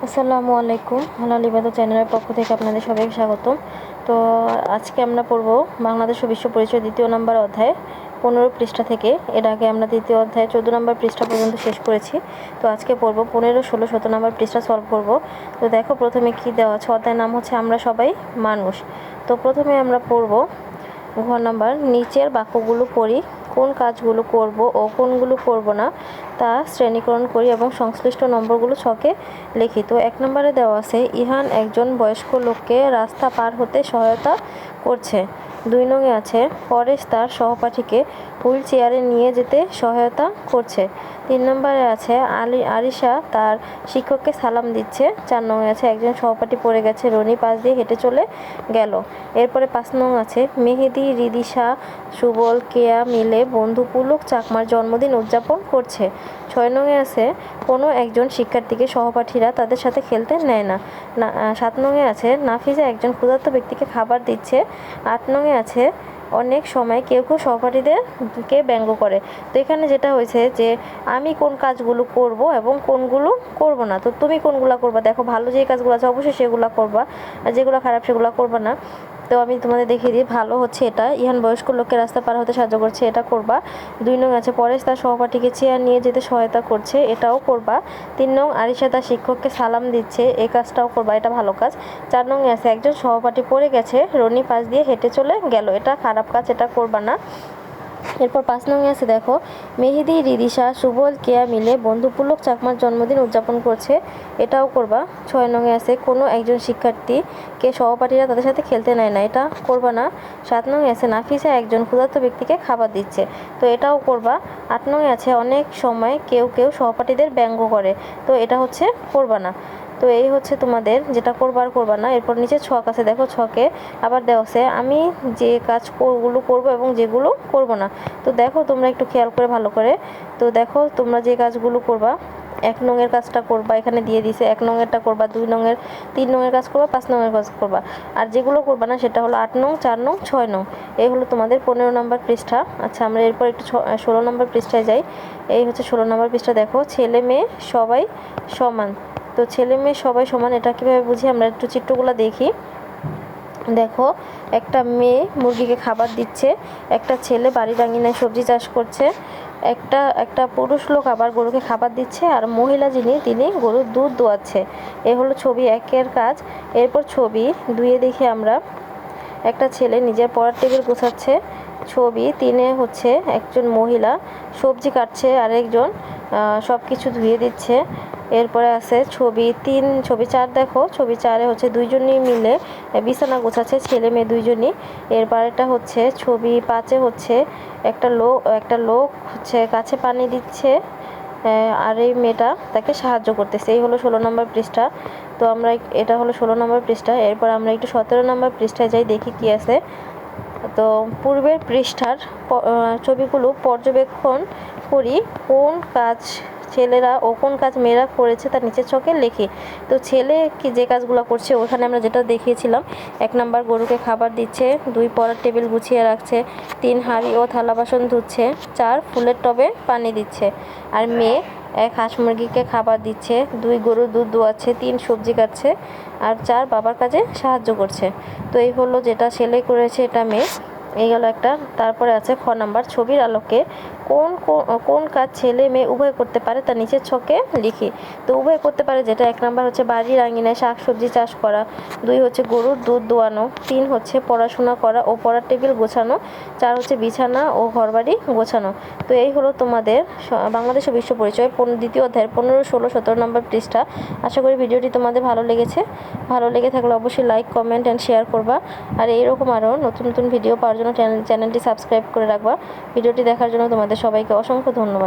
আসসালামু আলাইকুম। হালাল ইবাদত চ্যানেলের পক্ষ থেকে আপনাদের সবাইকে স্বাগতম। তো আজকে আমরা পড়ব বাংলাদেশ ও বিশ্ব পরিচয় 2 নম্বর অধ্যায় 15 পৃষ্ঠা থেকে। এর আগে আমরা 2য় অধ্যায় 14 নম্বর পৃষ্ঠা পর্যন্ত শেষ করেছি। তো আজকে পড়ব 15, 16, 17 নম্বর পৃষ্ঠা সলভ করব। তো দেখো প্রথমে কি দেওয়া আছে, অধ্যায়ের নাম হচ্ছে আমরা সবাই মানুষ। তো প্রথমে আমরা পড়ব ঘ নাম্বার, নিচের বাক্যগুলো পড়ি, কোন কাজগুলো করব ও কোনগুলো করব না তা শ্রেণীকরণ করি এবং সংশ্লিষ্ট নম্বরগুলো ছকে লিখি। তো 1 নম্বরে দেওয়া আছে, ইহান একজন বয়স্ক লোককে রাস্তা পার হতে সহায়তা করছে। 2 নঙে আছে, পরেশ তার সহপাঠীকে হুইল চেয়ারে নিয়ে যেতে সহায়তা করছে। 3 নম্বরে আছে, আরিশা তার শিক্ষককে সালাম দিচ্ছে। 4 নঙে আছে, একজন সহপাঠী পড়ে গেছে, রনি পাশ দিয়ে হেঁটে চলে গেল। এরপরে 5 নং আছে, মেহেদি, রিদিশা, সুবল, কেয়া মিলে বন্ধু পুলক চাকমার জন্মদিন উদযাপন করছে। 6 নঙে আছে, কোনো একজন শিক্ষার্থীকে সহপাঠীরা তাদের সাথে খেলতে নেয় না। 7 নঙে আছে, নাফিজা একজন ক্ষুধার্ত ব্যক্তিকে খাবার দিচ্ছে। 8 নঙে আছে, অনেক সময় কেউ কেউ সহপাঠীদেরকে ব্যঙ্গ করে। তো এখানে যেটা হয়েছে যে আমি কোন কাজগুলো করব এবং কোনগুলো করব না। তো তুমি কোনগুলো করবা, দেখো ভালো যে কাজগুলো আছে অবশ্যই সেগুলো করবা, আর যেগুলো খারাপ সেগুলো করবা না। তো আমি তোমাদের দেখিয়ে দিই, ভালো হচ্ছে এটা, ইহান বয়স্ক লোককে রাস্তা পার হতে সাহায্য করছে, এটা করবা। 2 নং আছে, পরেশ তার সহপাঠীকে চেয়ার নিয়ে যেতে সহায়তা করছে, এটাও করবা। 3 নং, আরিশা তার শিক্ষককে সালাম দিচ্ছে, এই কাজটাও করবা, এটা ভালো কাজ। 4 নং আছে, একজন সহপাঠী পড়ে গেছে, রনি পাশ দিয়ে হেঁটে চলে গেল, এটা খারাপ কাজ, এটা করবা না। এরপর 5 নং আছে, দেখো মেহেদি, রিদিশা, সুবল, কেয়া মিলে বন্ধু পুলক চাকমার জন্মদিন উদযাপন করছে, এটাও করবা। 6 নং আছে, কোনো একজন শিক্ষার্থীকে সহপাঠীরা তাদের সাথে খেলতে নেয় না, এটা করবা না। 7 নং আছে, নাফিসা একজন ক্ষুধার্ত ব্যক্তিকে খাবার দিচ্ছে, তো এটাও করবা। 8 নং আছে, অনেক সময় কেউ কেউ সহপাঠীদের ব্যঙ্গ করে, তো এটা হচ্ছে করবা না। তো এই হচ্ছে তোমাদের যেটা করবার করবা না। এরপর নিচে ছক আছে, দেখো ছকে আবার দেওয়া আছে আমি যে কাজগুলো করব এবং যেগুলো করব না। তো দেখো তোমরা একটু খেয়াল করে ভালো করে, তো দেখো তোমরা যে কাজগুলো করবা, 1 নংয়ের কাজটা করবা, এখানে দিয়ে দিছে 1 নংয়েরটা করবা, 2 নংয়ের 3 নংয়ের কাজ করবা, 5 নংয়ের কাজ করবা। আর যেগুলো করবা না সেটা হলো 8 নং, 4 নং, 6 নং। এই হলো তোমাদের 15 নম্বর পৃষ্ঠা। আচ্ছা আমরা এরপর একটু 16 নম্বর পৃষ্ঠায় যাই। এই হচ্ছে 16 নম্বর পৃষ্ঠা। দেখো ছেলে মেয়ে সবাই সমান। তো ছেলে মেয়ে সবাই সমান, এটা কীভাবে বুঝি, আমরা একটু চিত্রগুলো দেখি। দেখো একটা মেয়ে মুরগিকে খাবার দিচ্ছে, একটা ছেলে বাড়ির আঙিনায় সবজি চাষ করছে, একটা পুরুষ লোক আবার গরুকে খাবার দিচ্ছে, আর মহিলা তিনি গরুর দুধ দোয়াচ্ছে। এ হলো ছবি 1-এর কাজ। এরপর ছবি 2-এ দেখি আমরা, একটা ছেলে নিজের পড়ার টেবিল গোছাচ্ছে। ছবি 3-এ হচ্ছে একজন মহিলা সবজি কাটছে, আর একজন সব কিছু ধুয়ে দিচ্ছে। এরপরে আছে ছবি 4, দেখো ছবি 4-এ হচ্ছে 2জনই মিলে বিছানা গোছাচ্ছে, ছেলে মেয়ে 2জনই। এরপরেটা হচ্ছে ছবি 5-এ হচ্ছে একটা লোক হচ্ছে গাছে পানি দিচ্ছে, আর এই মেয়েটা তাকে সাহায্য করতেছে। এই হলো 16 নম্বর পৃষ্ঠা। তো আমরা এটা হলো 16 নম্বর পৃষ্ঠা। এরপর আমরা একটু 17 নম্বর পৃষ্ঠায় যাই, দেখি কি আছে। তো পূর্বের পৃষ্ঠার ছবিগুলো পর্যবেক্ষণ করি, কোন কাজ ছেলেরা ও কোন কাজ মেয়েরা করেছে তার নিচের ছকে লিখি। তো ছেলে কি যে কাজগুলো করছে ওখানে আমরা যেটা দেখিয়েছিলাম, 1 নাম্বার গরুকে খাবার দিচ্ছে, 2 পড়ার টেবিল গুছিয়ে রাখছে, 3 হাঁড়ি ও থালা বাসন ধুচ্ছে, 4 ফুলের টবে পানি দিচ্ছে, আর মেয়ে 1 হাঁস মুরগিকে খাবার দিচ্ছে, 2 গরুর দুধ দোয়াচ্ছে, 3 সবজি কাটছে, আর 4 বাবার কাজে সাহায্য করছে। তো এই হলো যেটা ছেলে করেছে, এটা মেয়ে। এই গেল একটা। তারপরে আছে খ নাম্বার, ছবির আলোকে কোন কাজ ছেলে মেয়ে উভয় করতে পারে তার নিচের ছকে লিখি। তো উভয় করতে পারে যেটা, 1 নাম্বার হচ্ছে বাড়ির আঙিনায় শাক সবজি চাষ করা, 2 হচ্ছে গরুর দুধ দোয়ানো, 3 হচ্ছে পড়াশোনা করা ও পড়ার টেবিল গোছানো, 4 হচ্ছে বিছানা ও ঘরবাড়ি গোছানো। তো এই হলো তোমাদের বাংলাদেশ ও বিশ্ব পরিচয় 2য় অধ্যায়ের 15, 16, 17 নম্বর পৃষ্ঠা। আশা করি ভিডিওটি তোমাদের ভালো লেগেছে। ভালো লেগে থাকলে অবশ্যই লাইক, কমেন্ট অ্যান্ড শেয়ার করবা। আর এইরকম আরও নতুন নতুন ভিডিও পাওয়ার জন্য চ্যানেলটি সাবস্ক্রাইব করে রাখবা। ভিডিওটি দেখার জন্য তোমাদের সবাইকে অসংখ্য ধন্যবাদ।